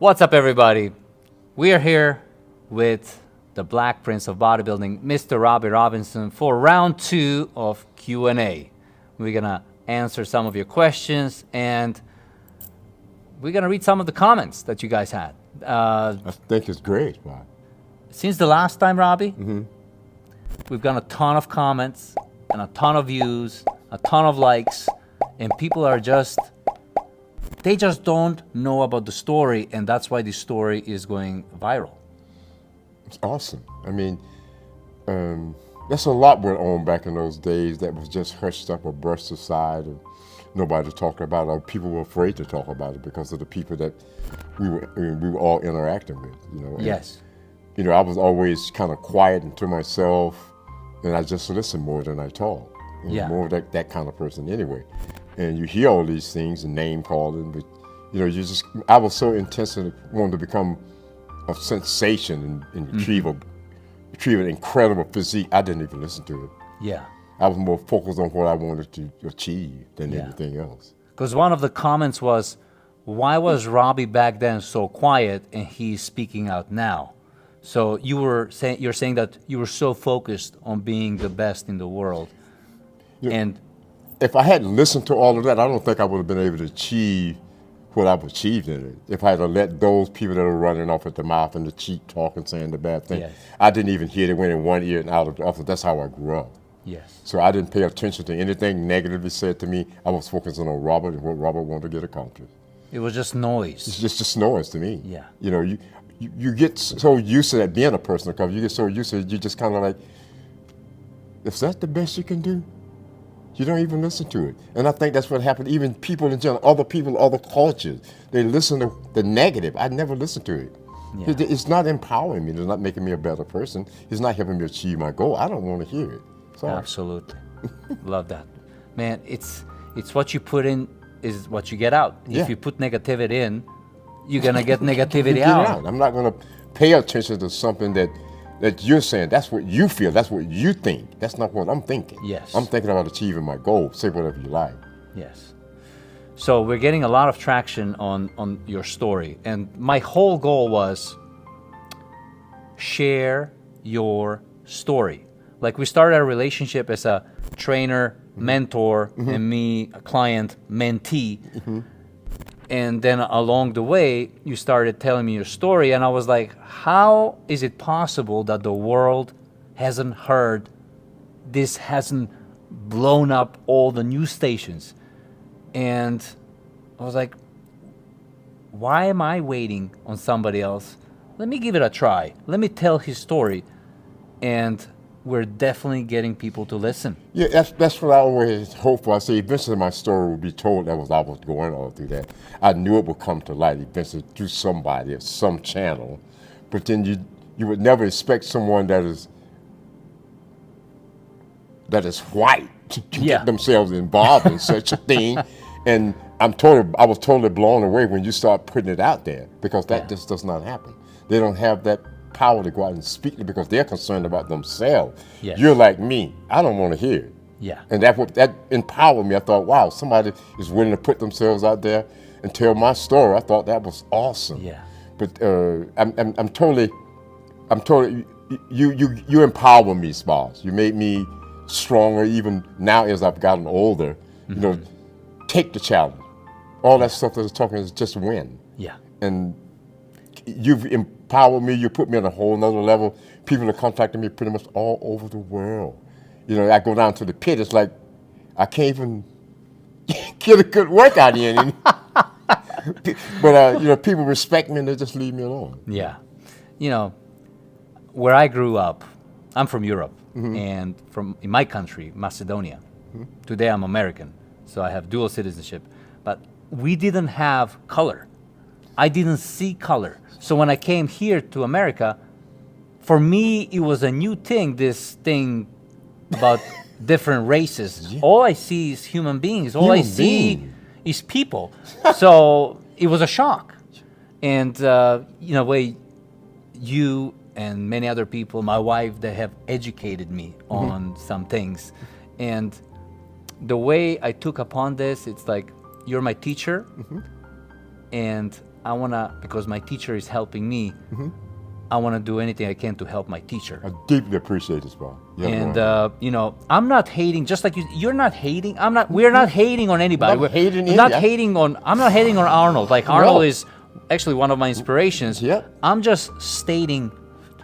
What's up, everybody? We are here with the Black Prince of Bodybuilding, Mr. Robby Robinson, for round 2 of Q&A. We're gonna answer some of your questions, and we're gonna read some of the comments that you guys had. I think it's great, Bob. Since the last time, Robby, we've got a ton of comments and a ton of views, a ton of likes, and people are they just don't know about the story, and that's why the story is going viral. It's awesome. I mean, that's a lot went on back in those days that was just hushed up or brushed aside, and nobody talked about it, or people were afraid to talk about it because of the people that we were all interacting with. And, Yes. I was always kind of quiet and to myself, and I just listened more than I talked. Yeah. More that kind of person anyway. And you hear all these things and name calling, but I was so intensely wanting to become a sensation and retrieve an incredible physique. I didn't even listen to it. Yeah. I was more focused on what I wanted to achieve than anything else. Because one of the comments was, why was Robby back then so quiet and he's speaking out now? So you're saying that you were so focused on being the best in the world. And if I hadn't listened to all of that, I don't think I would have been able to achieve what I've achieved in it. If I had let those people that are running off at the mouth and the cheek talking, saying the bad thing, Yes. I didn't even hear it went in one ear and out of the other. That's how I grew up. yes. So I didn't pay attention to anything negatively said to me. I was focusing on Robert and what Robert wanted to get accomplished. It was just noise. It's just noise to me. Yeah. You get so used to that being a personal cover. You get so used to it, you just kind of like, is that the best you can do? You don't even listen to it. And I think that's what happened. Even people in general, other people, other cultures, they listen to the negative. I never listen to it. Yeah. It's not empowering me. It's not making me a better person. It's not helping me achieve my goal. I don't want to hear it. Sorry. Absolutely. Love that. Man, it's what you put in is what you get out. Yeah. If you put negativity in, you're going to get negativity Get it out. I'm not going to pay attention to something that you're saying. That's what you feel. That's what you think. That's not what I'm thinking. Yes. I'm thinking about achieving my goal. Say whatever you like. Yes. So we're getting a lot of traction on your story. And my whole goal was share your story. Like, we started our relationship as a trainer, mentor, and me, a client, mentee. And then along the way, you started telling me your story, and I was like, how is it possible that the world hasn't heard this, hasn't blown up all the news stations? And I was like, why am I waiting on somebody else? Let me give it a try. Let me tell his story. And we're definitely getting people to listen. Yeah, that's what I always hope for. I say eventually my story will be told. I was going all through that. I knew it would come to light eventually through somebody at some channel. But then you would never expect someone that is white to get themselves involved in such a thing. And I was totally blown away when you start putting it out there, because that just does not happen. They don't have that power to go out and speak to, because they're concerned about themselves. Yes. You're like me. I don't want to hear it. Yeah. And that empowered me. I thought, wow, somebody is willing to put themselves out there and tell my story. I thought that was awesome. Yeah. But I'm totally. You empower me, Spase. You made me stronger. Even now, as I've gotten older, take the challenge. All that stuff that I'm talking is just win. Yeah. And you've empowered me. You put me on a whole nother level. People are contacting me pretty much all over the world. I go down to the pit. It's like I can't even get a good workout in. But people respect me and they just leave me alone. Yeah. Where I grew up, I'm from Europe, and in my country, Macedonia. Today I'm American, so I have dual citizenship. But we didn't have color. I didn't see color. So when I came here to America, for me, it was a new thing, this thing about different races. Yeah. All I see is human beings. All I see is people. So it was a shock. And, way you and many other people, my wife, they have educated me on some things. And the way I took upon this, it's like, you're my teacher, and I want to, because my teacher is helping me, I want to do anything I can to help my teacher. I deeply appreciate this, Bob. And I'm not hating, just like you're not hating. We're not hating on anybody. Not hating I'm not any- hating on Arnold. Like Arnold is actually one of my inspirations. Yeah. I'm just stating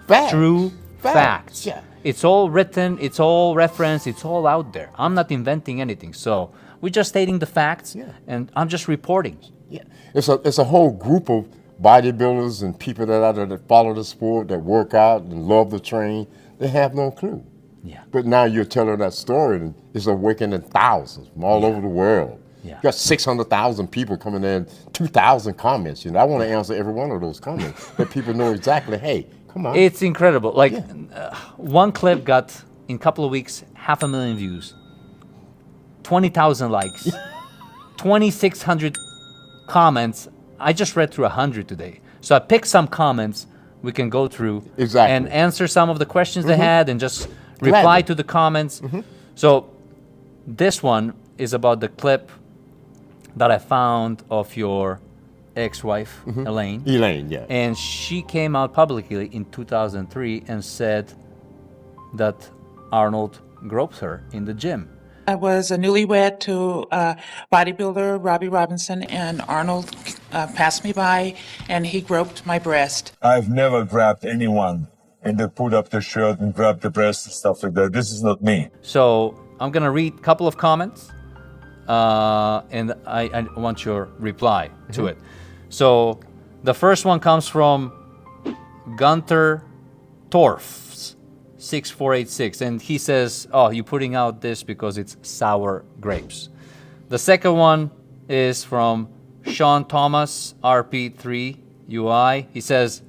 Facts. true facts. Yeah. It's all written, it's all referenced, it's all out there. I'm not inventing anything. So we're just stating the facts, and I'm just reporting. Yeah. It's a whole group of bodybuilders and people that out there that follow the sport, that work out and love to train. They have no clue. Yeah. But now you're telling that story, and it's awakening thousands from all over the world. Yeah. You got 600,000 people coming in, 2,000 comments. I want to answer every one of those comments, that people know exactly, hey, come on. It's incredible. Like one clip got, in a couple of weeks, 500,000 views, 20,000 likes, 2,600 comments. I just read through 100 today. So I picked some comments we can go through and answer some of the questions they had and just reply to the comments. So this one is about the clip that I found of your ex-wife, Elaine. Elaine, yeah. And she came out publicly in 2003 and said that Arnold groped her in the gym. I was a newlywed to bodybuilder Robby Robinson, and Arnold passed me by, and he groped my breast. I've never grabbed anyone and they put up the shirt and grab the breast and stuff like that. This is not me. So I'm going to read a couple of comments, and I want your reply to it. So the first one comes from Gunter Torfs, 6486, and he says, oh, you're putting out this because it's sour grapes. The second one is from Sean Thomas, RP3UI. He says,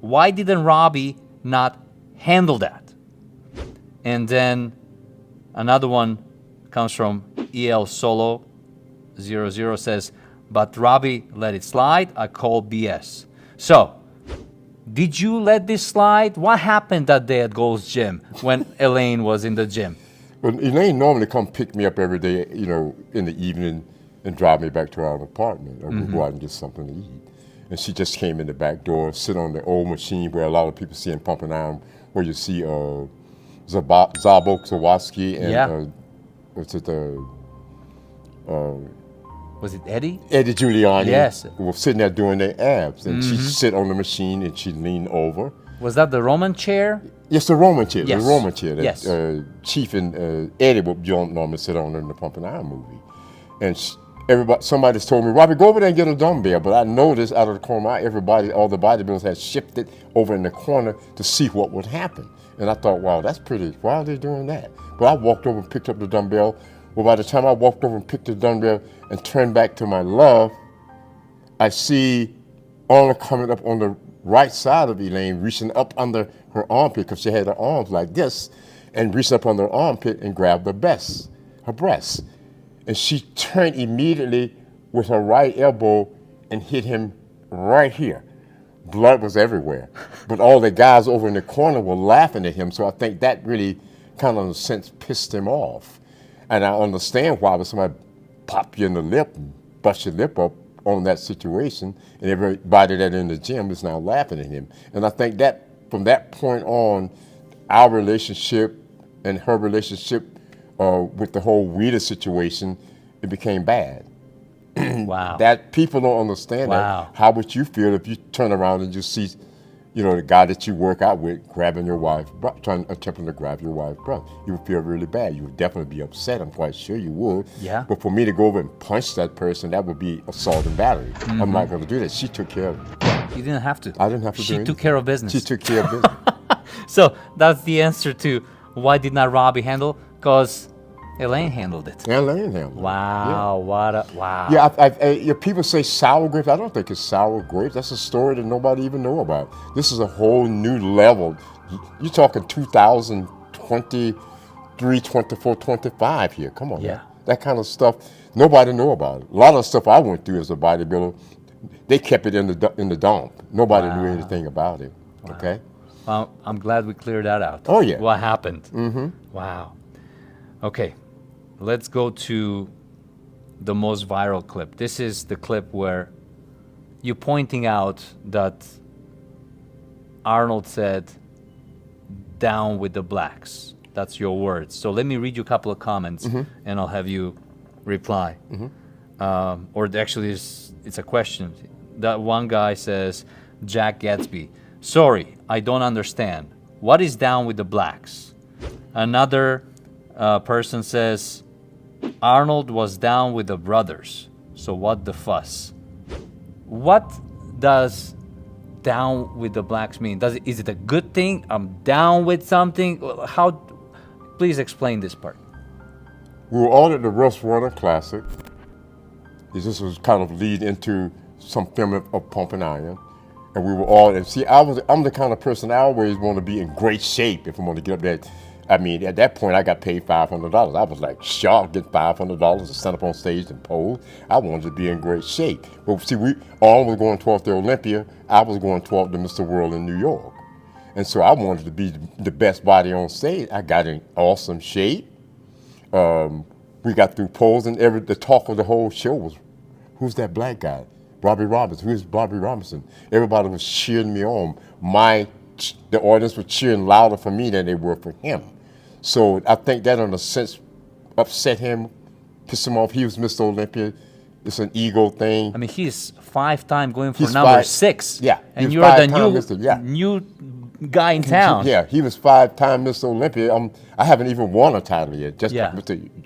why didn't Robby not handle that? And then another one comes from EL Solo 00, says, but Robby let it slide. I call BS. So, did you let this slide? What happened that day at Gold's Gym when Elaine was in the gym? Well, Elaine normally come pick me up every day, in the evening and drive me back to our apartment. Or we'll go out and get something to eat. And she just came in the back door, sit on the old machine where a lot of people see in pumping iron, where you see Zabok Zawoski and Was it Eddie? Eddie Giuliani. Yes. Was sitting there doing their abs. And she'd sit on the machine and she'd lean over. Was that the Roman chair? Yes, the Roman chair. Yes. The Roman chair that Yes. Chief and Eddie would normally sit on in the Pumping Iron movie. And somebody's told me, Robby, go over there and get a dumbbell. But I noticed out of the corner of my eye, all the bodybuilders had shifted over in the corner to see what would happen. And I thought, wow, that's pretty. Why are they doing that? But I walked over and picked up the dumbbell. Well, by the time I walked over and picked the dumbbell and turned back to my left, I see Arnold coming up on the right side of Elaine, reaching up under her armpit, because she had her arms like this, and reached up under her armpit and grabbed her breast. And she turned immediately with her right elbow and hit him right here. Blood was everywhere. But all the guys over in the corner were laughing at him, so I think that really kind of, in a sense, pissed him off. And I understand why, but somebody pop you in the lip and bust your lip up on that situation, and everybody that in the gym is now laughing at him. And I think that from that point on, our relationship and her relationship with the whole Weider situation, it became bad. Wow. That people don't understand that. How would you feel if you turn around and you see, the guy that you work out with grabbing your wife, attempting to grab your wife's breast? You would feel really bad. You would definitely be upset. I'm quite sure you would. Yeah. But for me to go over and punch that person, that would be assault and battery. I'm not going to do that. She took care of it. You didn't have to. I didn't have to do She anything. took care of business. She took care of business. So that's the answer to why did not Robby handle? Because Elaine handled it. Elaine handled it. Wow, wow. Yeah, people say sour grapes. I don't think it's sour grapes. That's a story that nobody even know about. This is a whole new level. You're talking 2023, 24, 25 here. Come on. Yeah. Man. That kind of stuff, nobody know about it. A lot of the stuff I went through as a bodybuilder, they kept it in the dump. Nobody knew anything about it. Wow. Okay? Well, I'm glad we cleared that out. Oh, yeah. What happened? Wow. Okay. Let's go to the most viral clip. This is the clip where you pointing out that Arnold said, "Down with the blacks." That's your words. So let me read you a couple of comments, and I'll have you reply. Or actually, it's a question. That one guy says, Jack Gatsby, "Sorry, I don't understand. What is down with the blacks?" Another person says, "Arnold was down with the brothers. So what the fuss?" What does down with the blacks mean? Is it a good thing? I'm down with something? How? Please explain this part. We were all at the Russ Warner Classic. This was kind of lead into some film of Pumping Iron. And we were all, and see, I'm the kind of person I always want to be in great shape if I want to get up there. I mean, at that point, I got paid $500. I was like, sharp, get $500 to stand up on stage and pose. I wanted to be in great shape. But see, we all was going towards the Olympia. I was going toward the Mr. World in New York. And so I wanted to be the best body on stage. I got in awesome shape. We got through posing. The talk of the whole show was, who's that black guy? Robby Robinson. Who's Robby Robinson? Everybody was cheering me on. The audience was cheering louder for me than they were for him. So I think that, in a sense, upset him, pissed him off. He was Mr. Olympia. It's an ego thing. I mean, he's 5-time going for number 6. Yeah. And you're the new guy in town. Yeah, he was 5-time Mr. Olympia. I haven't even won a title yet. Just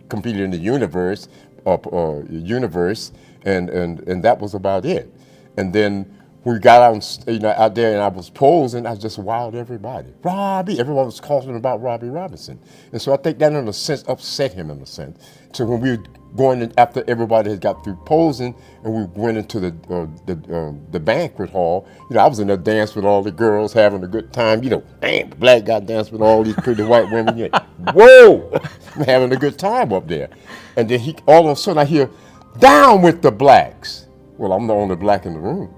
competed in the universe, and that was about it. And then we got out there, and I was posing. I just wowed everybody. Robby, everyone was talking about Robby Robinson, and so I think that, in a sense, upset him in a sense. So when we were going in, after everybody had got through posing, and we went into the banquet hall, I was in there dancing with all the girls, having a good time. Damn, the black guy dancing with all these pretty white women. Whoa, I'm having a good time up there. And then all of a sudden I hear, "Down with the blacks." Well, I'm the only black in the room.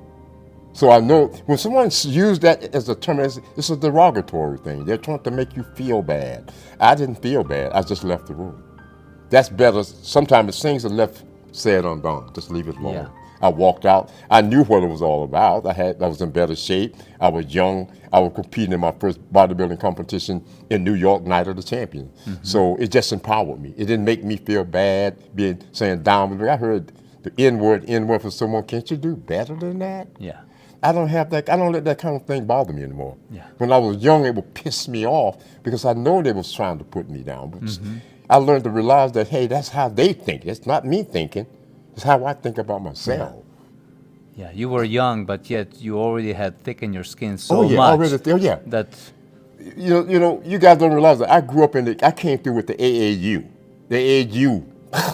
So I know when someone used that as a term, it's a derogatory thing. They're trying to make you feel bad. I didn't feel bad. I just left the room. That's better. Sometimes it's things are left said undone. Just leave it alone. Yeah. I walked out. I knew what it was all about. I was in better shape. I was young. I was competing in my first bodybuilding competition in New York, Night of the Champion. So it just empowered me. It didn't make me feel bad saying down with me. I heard the N-word from someone. Can't you do better than that? Yeah. I don't have that. I don't let that kind of thing bother me anymore. Yeah. When I was young, it would piss me off because I know they was trying to put me down. But I learned to realize that, hey, that's how they think. It's not me thinking. It's how I think about myself. Yeah, you were young, but yet you already had thickened your skin so much. That you guys don't realize that I grew up I came through with the AAU. The AAU,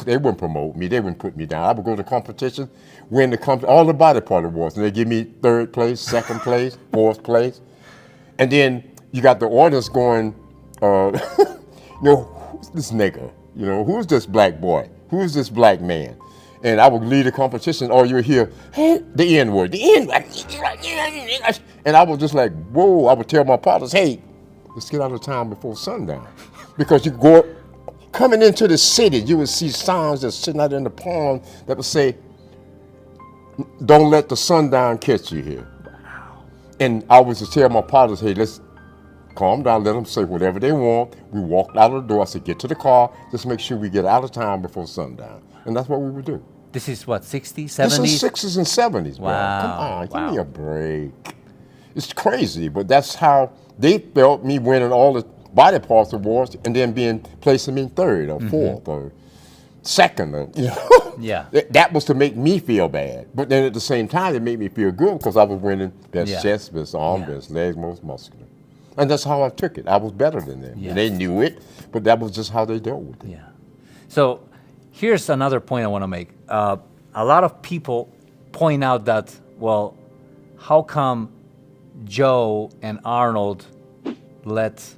they wouldn't promote me. They wouldn't put me down. I would go to competition, win all the body part awards, and they give me 3rd place, 2nd place, 4th place. And then you got the audience going, who's this nigga? Who's this black boy? Who's this black man? And I would lead a competition, or you would hear, hey, the N-word, the N-word. And I was just like, whoa. I would tell my partners, hey, let's get out of town before sundown. Because coming into the city, you would see signs that's sitting out in the pond that would say, "Don't let the sundown catch you here." Wow. And I was to tell my partners, hey, let's calm down, let them say whatever they want. We walked out of the door. I said, get to the car. Just make sure we get out of town before sundown. And that's what we would do. this is what, 60s, 70s? This is 60s and 70s, bro. Wow. Come on, give me a break. It's crazy, but that's how they felt me winning all the body parts awards and then placing me in 3rd or 4th or 2nd. Yeah. That was to make me feel bad. But then at the same time, it made me feel good because I was winning best chest, best arm, best legs, most muscular. And that's how I took it. I was better than them. Yes. And they knew it, but that was just how they dealt with it. Yeah. So here's another point I want to make. A lot of people point out that, well, how come Joe and Arnold let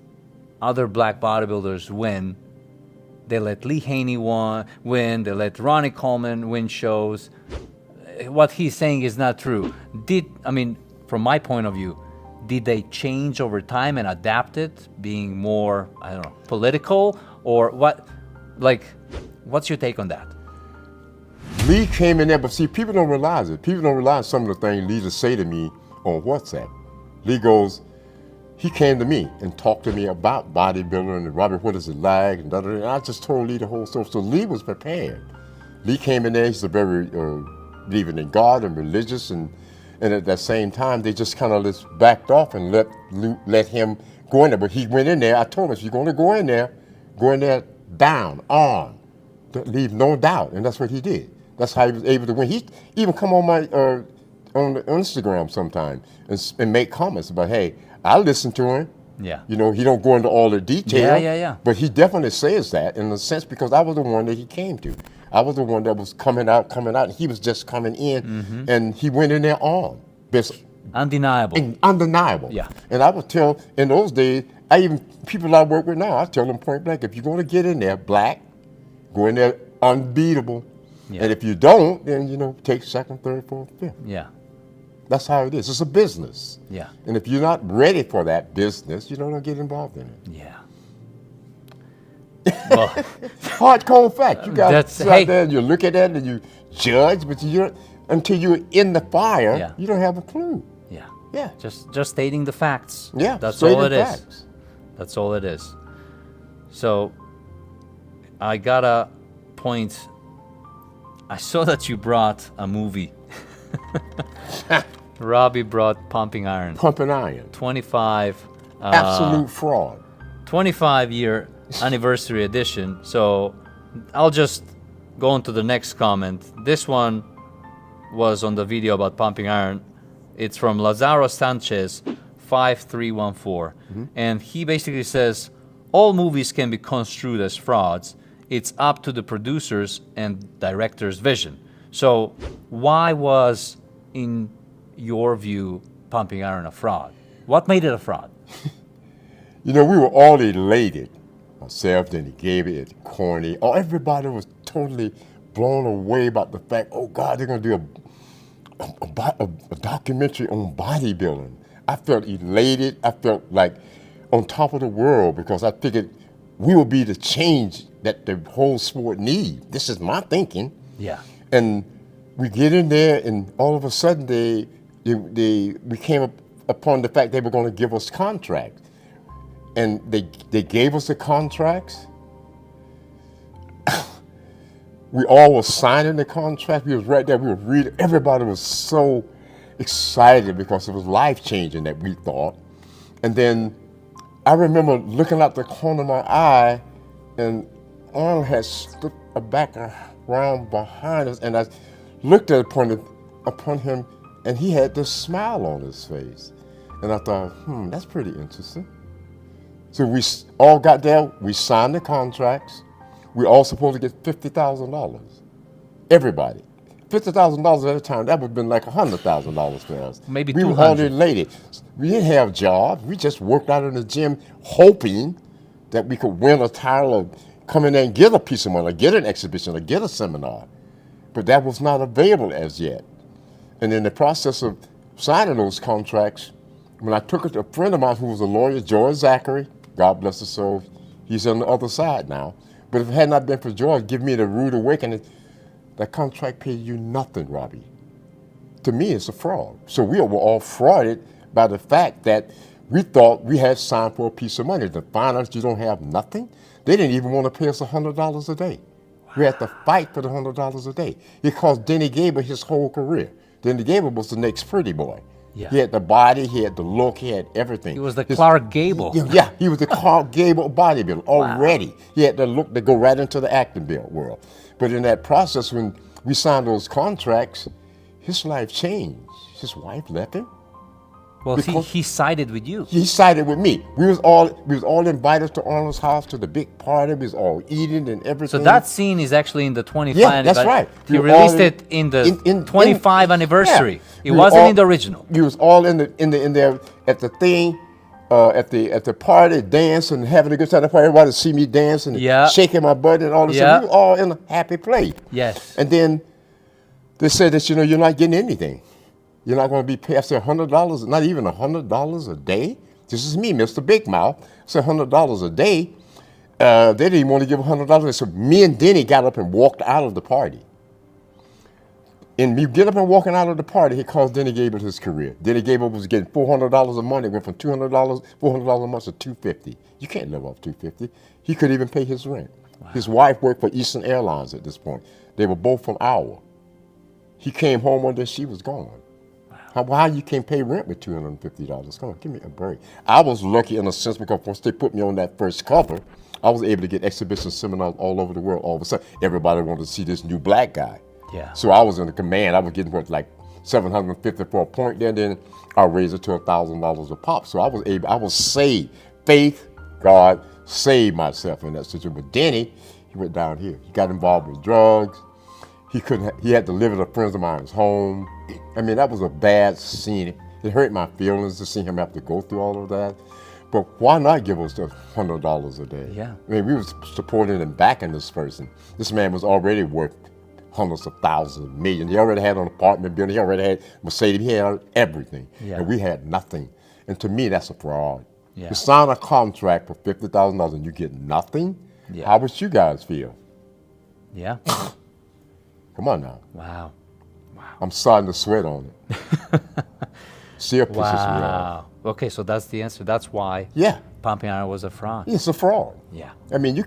other black bodybuilders win? They let Lee Haney win. They let Ronnie Coleman win shows. What he's saying is not true. From my point of view, did they change over time and adapt it, being more, political, or what? What's your take on that? Lee came in there, but see, people don't realize it. People don't realize some of the things Lee just say to me on WhatsApp. Lee goes, he came to me and talked to me about bodybuilding and Robby, what is it like? And, and I just told Lee the whole story. So Lee was prepared. Lee came in there, he's a very believing in God and religious, and at that same time, they just kind of just backed off and let him go in there. But he went in there, I told him, if you're going to go in there down, on, leave no doubt. And that's what he did. That's how he was able to win. He even come on my on the Instagram sometime and make comments about, hey, I listen to him. Yeah. You know, he don't go into all the detail. Yeah. But he definitely says that in a sense because I was the one that he came to. I was the one that was coming out, and he was just coming in, and he went in there on. Undeniable. Undeniable. Yeah. And I would tell, in those days, people I work with now, I tell them point blank, if you're going to get in there black, go in there unbeatable. Yeah. And if you don't, then, you know, take second, third, fourth, fifth. Yeah. That's how it is. It's a business. Yeah. And if you're not ready for that business, you don't get involved in it. Yeah. Well, hard cold fact. You got to sit hey. out there and you look at that and you judge, but until you're in the fire, you don't have a clue. Yeah. Yeah. Just stating the facts. Yeah. That's all it is. Facts. That's all it is. So I got a point. I saw that you brought a movie. Robby brought Pumping Iron. Pumping Iron. 25. Absolute fraud. 25-year anniversary edition. So I'll just go on to the next comment. This one was on the video about Pumping Iron. It's from Lazaro Sanchez 5314. And he basically says, all movies can be construed as frauds. It's up to the producers and director's vision. So why was, in your view, Pumping Iron a fraud? What made it a fraud? You know, we were all elated. Myself, then he gave it corny. Oh, everybody was totally blown away about the fact, oh God, they're going to do a documentary on bodybuilding. I felt elated. I felt like on top of the world because I figured we will be the change that the whole sport needs. This is my thinking. Yeah. And we get in there, and all of a sudden we came upon the fact they were going to give us contracts. And they gave us the contracts. We all were signing the contract. We was right there. We were reading. Everybody was so excited because it was life-changing that we thought. And then I remember looking out the corner of my eye, and Arnold had stood back around behind us, and I looked upon him, and he had this smile on his face. And I thought, that's pretty interesting. So we all got there, we signed the contracts. We all supposed to get $50,000. Everybody. $50,000 at a time, that would have been like $100,000 for us. Maybe we 200. were all elated. We didn't have jobs. We just worked out in the gym hoping that we could win a title or come in there and get a piece of money, or get an exhibition, or get a seminar. But that was not available as yet. And in the process of signing those contracts, when I took it to a friend of mine who was a lawyer, George Zachary, God bless his soul, he's on the other side now. But if it had not been for George, give me the rude awakening, that contract paid you nothing, Robby. To me, it's a fraud. So we were all frauded by the fact that we thought we had signed for a piece of money. To find out you don't have nothing, they didn't even want to pay us $100 a day. Wow. We had to fight for the $100 a day. It cost Denny Gable his whole career. Denny Gable was the next pretty boy. Yeah. He had the body, he had the look, he had everything. He was the Clark Gable. Yeah, he was the Clark Gable bodybuilder already. Wow. He had the look to go right into the acting world. But in that process, when we signed those contracts, his life changed. His wife left him. Well, he sided with you. He sided with me. We was all invited to Arnold's house to the big party. We was all eating and everything. So that scene is actually in the 25th. Yeah, that's right. He released it in the 25 anniversary. Yeah. It wasn't in the original. We was all in there at the thing, at the party, dancing and having a good time. Everybody see me dancing and shaking my butt and all this. Yeah. We were all in a happy place. Yes. And then they said that you're not getting anything. You're not going to be paid. I said $100, not even $100 a day. This is me, Mr. Big Mouth. I said $100 a day. They didn't even want to give $100. So me and Denny got up and walked out of the party. And me getting up and walking out of the party, it cost Denny Gable his career. Denny Gable was getting $400 a month. It went from $400 a month to $250. You can't live off $250. He couldn't even pay his rent. Wow. His wife worked for Eastern Airlines at this point. They were both from Iowa. He came home one day, she was gone. Wow. How you can't pay rent with $250? Come on, give me a break. I was lucky in a sense because once they put me on that first cover, I was able to get exhibition seminars all over the world. All of a sudden, everybody wanted to see this new black guy. Yeah. So I was in the command. I was getting what, like $750 for a point there. Then I raised it to $1,000 a pop. So I was saved. Faith, God saved myself in that situation. But Denny, he went down here. He got involved with drugs. He had to live at a friend of mine's home. I mean, that was a bad scene. It hurt my feelings to see him have to go through all of that. But why not give us the $100 a day? Yeah. I mean, we were supporting and backing this person. This man was already worth hundreds of thousands, millions. He already had an apartment building. He already had Mercedes. He had everything. Yeah. And we had nothing. And to me, that's a fraud. Yeah. You sign a contract for $50,000 and you get nothing? Yeah. How would you guys feel? Yeah. Come on now. Wow. I'm starting to sweat on it. See, it pisses me off. Okay, so that's the answer. That's why Pumping Iron was a fraud. It's a fraud. Yeah. I mean, you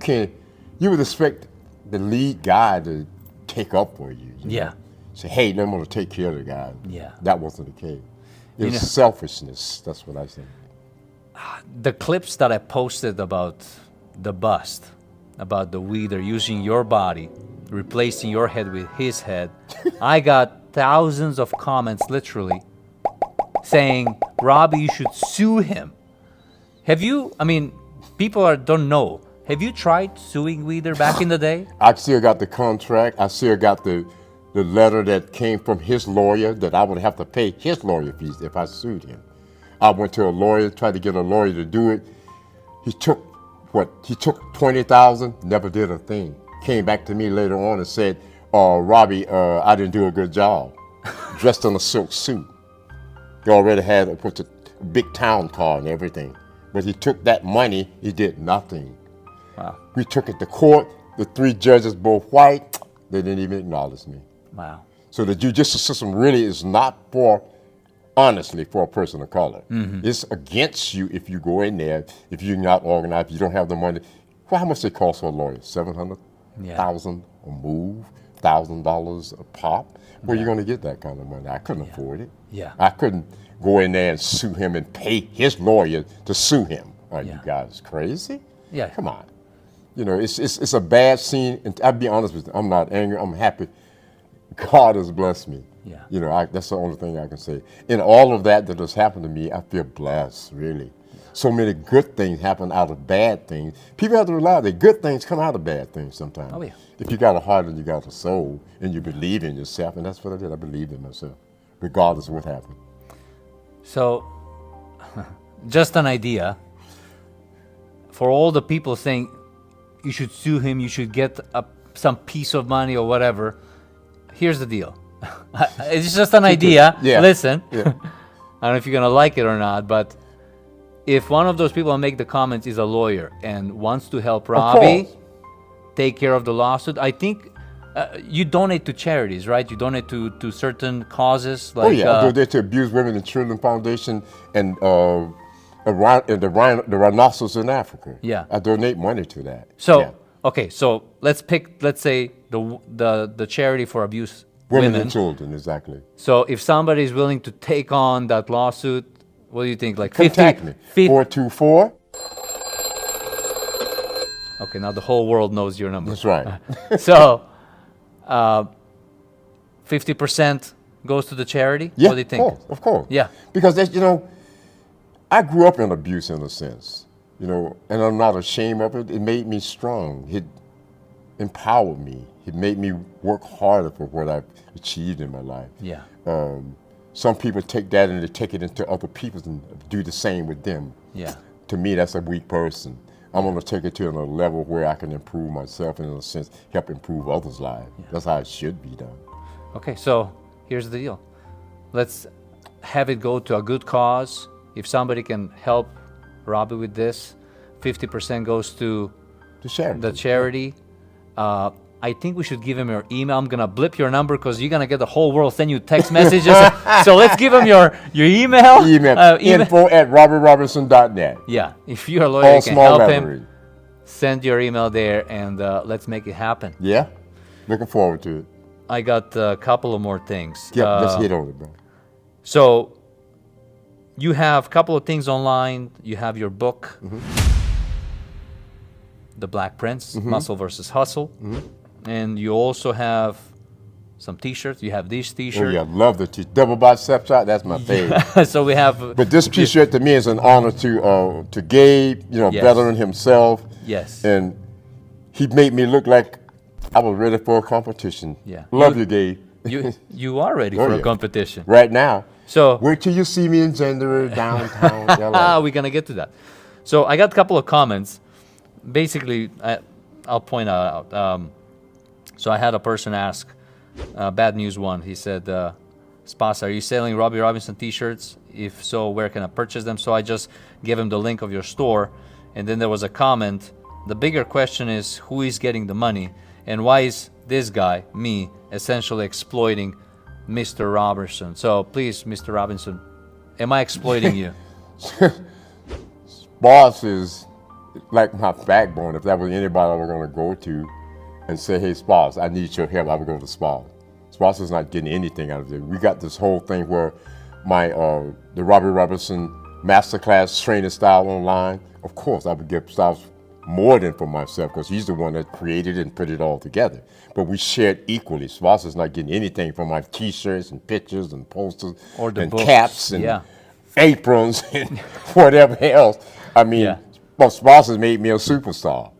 would expect the lead guy to take up for you. Yeah. Say, hey, I'm going to take care of the guy. Yeah. That wasn't the case. It was selfishness. That's what I think. The clips that I posted about the bust, about the Weider using your body, replacing your head with his head, I got thousands of comments, literally, saying, Robby, you should sue him. Have you, I mean, people don't know. Have you tried suing Weider back in the day? I still got the contract. I still got the letter that came from his lawyer that I would have to pay his lawyer fees if I sued him. I went to a lawyer, tried to get a lawyer to do it. He took $20,000, never did a thing. Came back to me later on and said, Robby, I didn't do a good job. Dressed in a silk suit. He already had a big town car and everything. But he took that money, he did nothing. Wow. We took it to court. The 3 judges, both white, they didn't even acknowledge me. Wow. So the judicial system really is not honestly, for a person of color. Mm-hmm. It's against you if you go in there, if you're not organized, if you don't have the money. Well, how much they cost for a lawyer? $700,000 a move, $1,000 a pop? Where are you going to get that kind of money? I couldn't afford it. Yeah. I couldn't go in there and sue him and pay his lawyer to sue him. Are you guys crazy? Yeah. Come on. You know, it's a bad scene. And I'll be honest with you, I'm not angry. I'm happy. God has blessed me. Yeah. You know, that's the only thing I can say. In all of that has happened to me, I feel blessed, really. So many good things happen out of bad things. People have to realize that good things come out of bad things sometimes. Oh, yeah. If you got a heart and you got a soul and you believe in yourself, and that's what I did. I believed in myself, regardless of what happened. So, just an idea. For all the people saying you should sue him, you should get some piece of money or whatever, here's the deal. It's just an idea. Yeah. Listen. Yeah. I don't know if you're going to like it or not, but if one of those people who make the comments is a lawyer and wants to help Robby take care of the lawsuit, I think you donate to charities, right? You donate to certain causes. Like, I donate to Abused Women and Children Foundation and the rhinoceros in Africa. Yeah. I donate money to that. So, okay, so let's say the charity for abused women and children, exactly. So if somebody is willing to take on that lawsuit, what do you think? Like contact me. 424. Okay, now the whole world knows your number. That's right. So, 50% goes to the charity. Yeah, what do you think? Of course. Yeah, because that's, I grew up in abuse in a sense, and I'm not ashamed of it. It made me strong. It empowered me. It made me work harder for what I've achieved in my life. Yeah. Some people take that and they take it into other people and do the same with them. Yeah. To me, that's a weak person. I'm going to take it to a level where I can improve myself and, in a sense, help improve others' lives. Yeah. That's how it should be done. Okay, so here's the deal. Let's have it go to a good cause. If somebody can help Robby with this, 50% goes to the charity. The charity. I think we should give him your email. I'm gonna blip your number because you're gonna get the whole world send you text messages. So let's give him your email. Email info@robbyrobinson.net. Yeah, if you're a lawyer, All you can small help lettering. him. Send your email there, and let's make it happen. Yeah, looking forward to it. I got a couple of more things. Yeah, let's hit on it, bro. So you have a couple of things online. You have your book, The Black Prince, Muscle versus Hustle. And you also have some T-shirts. You have this Oh T-shirt. yeah, love the double bicep shot. That's my favorite. So we have. But this T-shirt to me is an honor to Gabe, Yes. veteran himself. Yes. And he made me look like I was ready for a competition. Yeah. Love you, Gabe. You are ready Oh, for a yeah. competition. Right now. So Wait till you see me in January downtown LA. we're gonna get to that. So I got a couple of comments. Basically, I'll point out. So I had a person ask, bad news one. He said, Spase, are you selling Robby Robinson T-shirts? If so, where can I purchase them? So I just gave him the link of your store. And then there was a comment. The bigger question is, who is getting the money? And why is this guy, me, essentially exploiting Mr. Robinson? So please, Mr. Robinson, am I exploiting you? Boss is like my backbone. If that was anybody I was going to go to and say, hey, Spase, I need your help, I would go to Spase. Spase is not getting anything out of it. We got this whole thing where the Robby Robinson Masterclass training style online. Of course, I would give Spase more than for myself because he's the one that created it and put it all together. But we shared equally. Spase is not getting anything from my T-shirts and pictures and posters Or the and books. caps and Yeah. aprons and whatever else. I mean, Yeah. well, Spase has made me a superstar.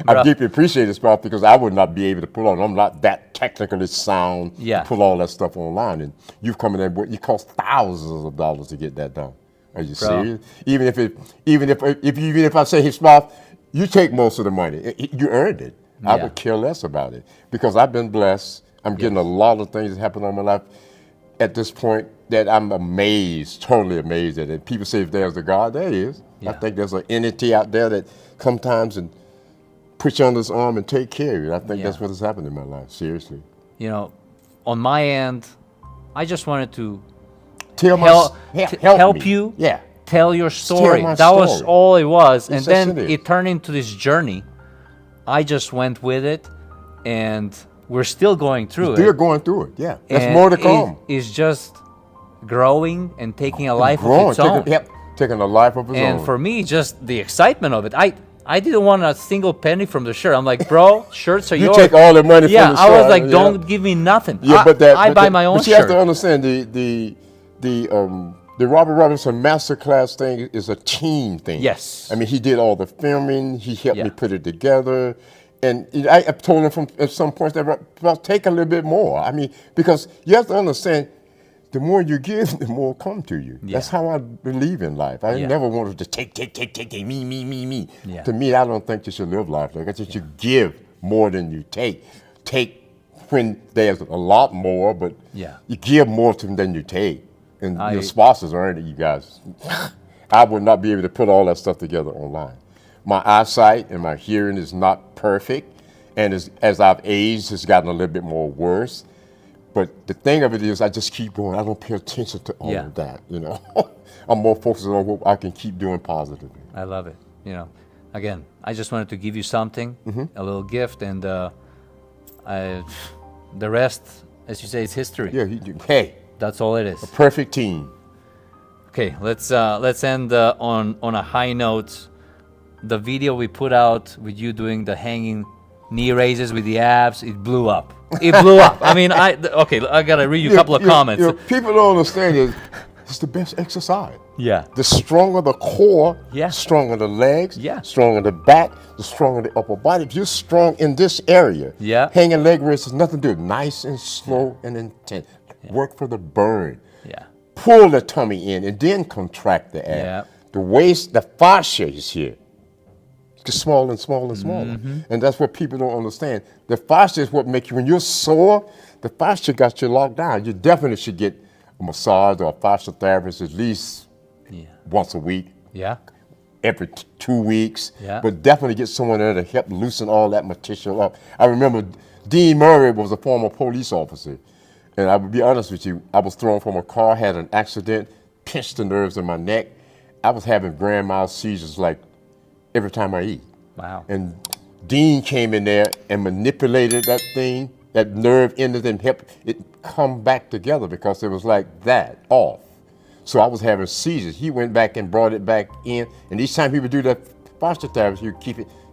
I deeply appreciate it, Spase, because I would not be able to pull on. I'm not that technically sound Yeah. to pull all that stuff online. And you've come in there, you cost thousands of dollars to get that done. Are you serious? Even if I say, hey, Spase, you take most of the money. You earned it. I Yeah. would care less about it because I've been blessed. I'm getting a lot of things that happen in my life at this point that I'm amazed, totally amazed at it. People say if there's a God, there is. Yeah. I think there's an entity out there that sometimes and put you on this arm and take care of you. I think Yeah. that's what has happened in my life, seriously. You know, on my end, I just wanted to Help help me. you Yeah. tell your story. my That was story. all it was. And It's then just it is. it turned into this journey. I just went with it, and we're still going through Still it. going through it, yeah. There's And more to come. It's just growing and taking a life Growing, of its own. taking a life of its And own. for me, just the excitement of it. I didn't want a single penny from the shirt. I'm like, bro, shirts are You yours. take all the money Yeah, from the I was shirt, like, yeah. don't give me nothing. Yeah, I buy my own but you have to shirt. understand the Robby Robinson Masterclass thing is a team thing. Yes. I mean, he did all the filming. He helped Yeah. me put it together. And I've told him at some points that well, take a little bit more. I mean, because you have to understand, the more you give, the more come to you. Yeah. That's how I believe in life. I Yeah. never wanted to take, me. Yeah. To me, I don't think you should live life like that. You should give more than you take. Take when there's a lot more, but Yeah. you give more to them than you take. And I- your sponsors earned it, you guys. I would not be able to put all that stuff together online. My eyesight and my hearing is not perfect, and as I've aged, it's gotten a little bit more worse. But the thing of it is, I just keep going. I don't pay attention to all Yeah. of that, you know. I'm more focused on what I can keep doing positively. I love it. You know, again, I just wanted to give you something, Mm-hmm. a little gift, and the rest, as you say, is history. Yeah, hey, That's all it is. perfect team. Okay, let's end on a high note. The video we put out with you doing the hanging knee raises with the abs, it blew up. It blew up. I mean, I gotta read you a couple of comments. People don't understand is it's the best exercise. Yeah. The stronger the core, Yeah. stronger the legs, Yeah. stronger the back, the stronger the upper body. If you're strong in this area, Yeah. hanging leg raises has nothing to do. Nice and slow and intense. Work for the burn. Yeah. Pull the tummy in and then contract the ab. Yeah. The waist, the fascia is here. It's just smaller and smaller and smaller. Mm-hmm. And that's what people don't understand. The fascia is what makes you, when you're sore, the fascia got you locked down. You definitely should get a massage or a fascia therapist at least Yeah. once a week. Yeah. every 2 weeks, Yeah. but definitely get someone there to help loosen all that material up. I remember Dean Murray was a former police officer, and I would be honest with you, I was thrown from a car, had an accident, pinched the nerves in my neck. I was having grand mal seizures like every time I eat. Wow. And Dean came in there and manipulated that thing, that nerve ended, and helped it come back together because it was like that, off. So I was having seizures. He went back and brought it back in, and each time he would do that posture therapy, you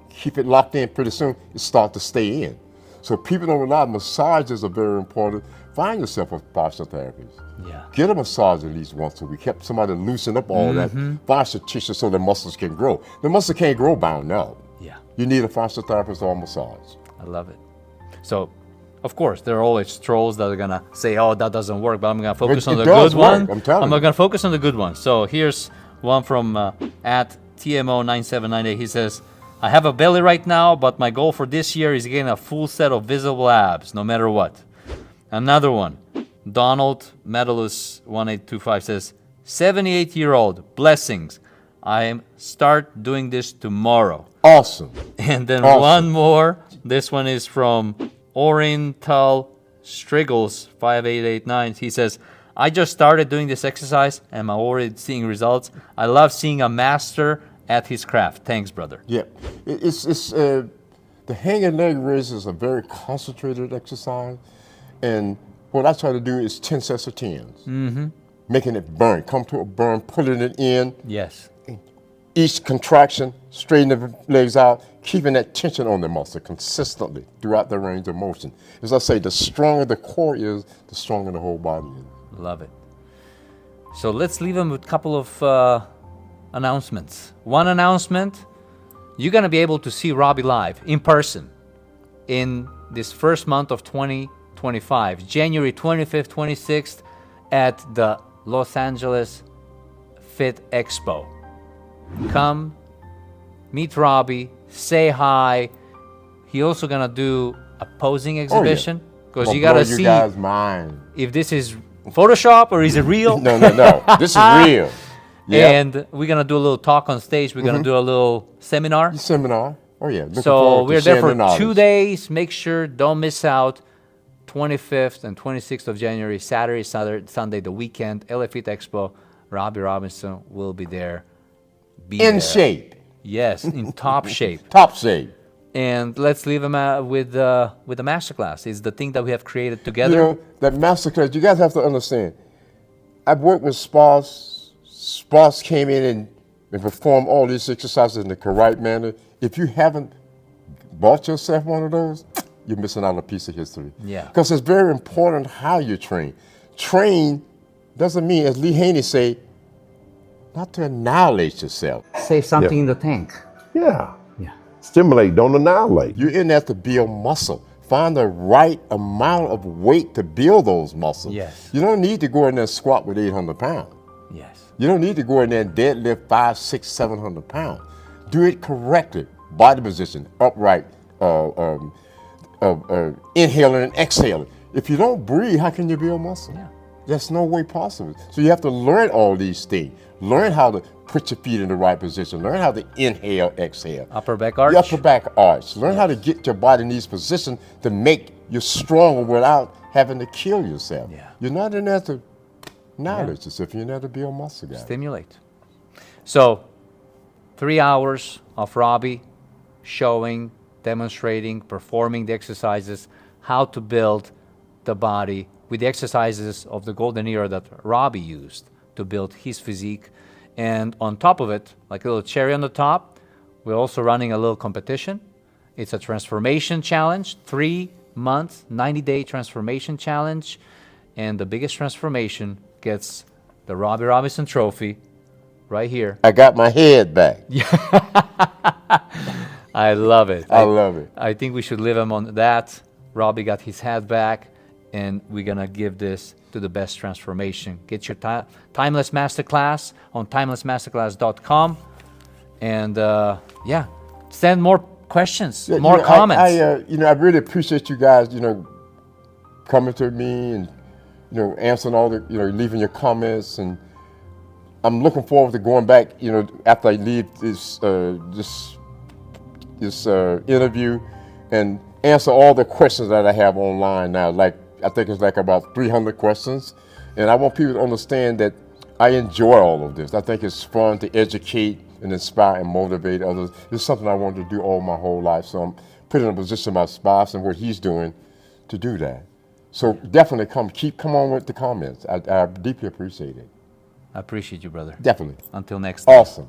keep it locked in. Pretty soon, it start to stay in. So people don't realize massages are very important. Find yourself a posture therapist. Yeah. Get a massage at least once a week. Help somebody loosen up all that fascia tissue so the muscles can grow. The muscle can't grow bound now. Yeah. You need a fascia therapist or a massage. I love it. So, of course, there are always trolls that are gonna say, "Oh, that doesn't work," but I'm gonna focus It on the does good work, one. I'm telling you. gonna focus on the good one. So here's one from at TMO9798. He says, "I have a belly right now, but my goal for this year is getting a full set of visible abs, no matter what." Another one, Donald Medalus 1825 says, 78-year-old, blessings. I start doing this tomorrow. Awesome. And then Awesome. one more. This one is from Oriental Striggles 5889. He says, "I just started doing this exercise and I'm already seeing results. I love seeing a master at his craft. Thanks, brother." Yeah. It's the hanging leg raise is a very concentrated exercise. And what I try to do is 10 sets of 10s. Making it burn. Come to a burn, pulling it in. Yes. Each contraction, straighten the legs out, keeping that tension on the muscle consistently throughout the range of motion. As I say, the stronger the core is, the stronger the whole body is. Love it. So let's leave them with a couple of announcements. One announcement, you're going to be able to see Robby live in person in this first month of 2025, January 25th, 26th at the Los Angeles Fit Expo. Come, meet Robby, say hi. He also going to do a posing exhibition because you got to see you guys' mind. if this is Photoshop or is it real. No. This is real. Yeah. And we're going to do a little talk on stage. We're going to do a little seminar. Seminar. Oh, yeah. Looking So forward to we're there sharing for the knowledge. 2 days. Make sure, don't miss out. 25th and 26th of January, Saturday, Sunday, the weekend, LA Fit Expo. Robby Robinson will be there. Be In there. shape. Yes, in top shape. Top shape. And let's leave him with the masterclass. It's the thing that we have created You together. know, that masterclass, you guys have to understand. I've worked with Spase. Spase came in and performed all these exercises in the correct manner. If you haven't bought yourself one of those, you're missing out on a piece of history. Yeah. Because it's very important how you train. Train doesn't mean, as Lee Haney say, not to annihilate yourself. Say something in the tank. Yeah. Yeah. Stimulate, don't annihilate. You're in there to build muscle. Find the right amount of weight to build those muscles. Yes. You don't need to go in there and squat with 800 pounds. Yes. You don't need to go in there and deadlift 500, 600, 700 pounds. Do it correctly. Body position, upright, inhaling and exhaling. If you don't breathe, how can you build muscle? Yeah. That's no way possible. So you have to learn all these things. Learn how to put your feet in the right position. Learn how to inhale, exhale. Upper back arch. Your upper back arch. Learn how to get your body in these positions to make you stronger without having to kill yourself. Yeah. You're not in there to annihilate yourself. You're in there to build muscle, guys. Stimulate. So, 3 hours of Robby showing, demonstrating, performing the exercises, how to build the body with the exercises of the golden era that Robby used to build his physique. And on top of it, like a little cherry on the top, we're also running a little competition. It's a transformation challenge, 3 months, 90-day transformation challenge. And the biggest transformation gets the Robby Robinson trophy right here. I got my head back. I love it. I love it. I think we should leave him on that. Robby got his head back, and we're going to give this to the best transformation. Get your Timeless Masterclass on timelessmasterclass.com. And, send more questions, Yeah, more you know, comments. I really appreciate you guys, coming to me and, answering all the, leaving your comments. And I'm looking forward to going back, you know, after I leave this interview and answer all the questions that I have online now. Like, I think it's like about 300 questions. And I want people to understand that I enjoy all of this. I think it's fun to educate and inspire and motivate others. It's something I wanted to do all my whole life. So I'm put in a position by Spase and what he's doing to do that. So definitely come on with the comments. I deeply appreciate it. I appreciate you, brother. Definitely. Until next time. Awesome.